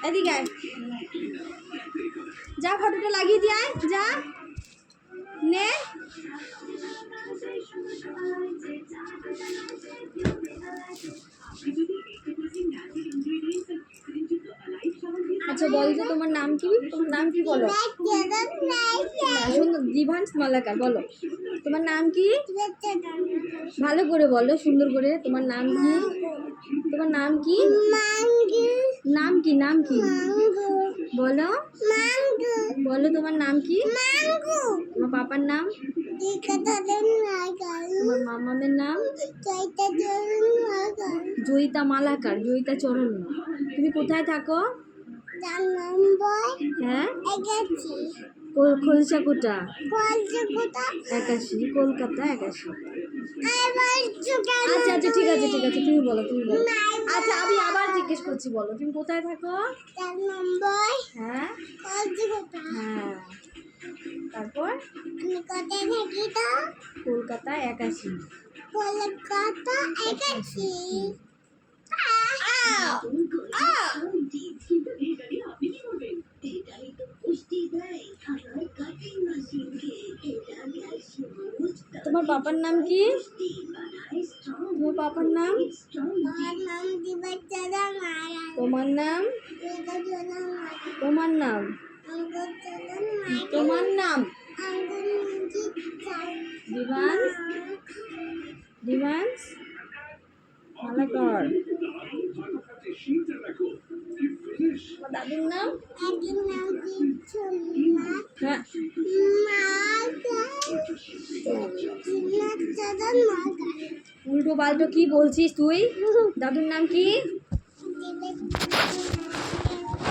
এদিকে আয়, যা ফটোটা লাগিয়ে দিয়ে আয়, যা নে। আচ্ছা বল যে তোমার নাম কি? তোমার নাম কি বলো? সুন্দর, দিভান্স মালাকার। বলো তোমার নাম কি? ভালো করে বলো, সুন্দর করে। তোমার নাম কি? তোমার নাম কি? নাম কি? নাম কি বলো? বলো তোমার নাম কি? তোমার পাপার নাম? তোমার মামামের নাম? জয়িতা মালাকার, জয়িতা চরণ। তুমি কোথায় থাকো? হ্যাঁ, খোলসা কোটা 81, কলকাতা 81। আচ্ছা আচ্ছা, ঠিক আছে ঠিক আছে, তুমি বলো, তুমি বলো। আচ্ছা আমি আবার জিজ্ঞেস করছি, বলো তুমি কোথায় থাকো? হ্যাঁ হ্যাঁ, তারপর? কলকাতা 81। তোমার পাপার নাম কি? তোমার পাপার নাম? তোমার নাম? তোমার নাম? তোমার নাম? দিভান্স, দিভান্স মালাকার। দাদুর নাম? হ্যাঁ, উল্টো পাল্টো কি বলছিস তুই? দাদুর নাম কি?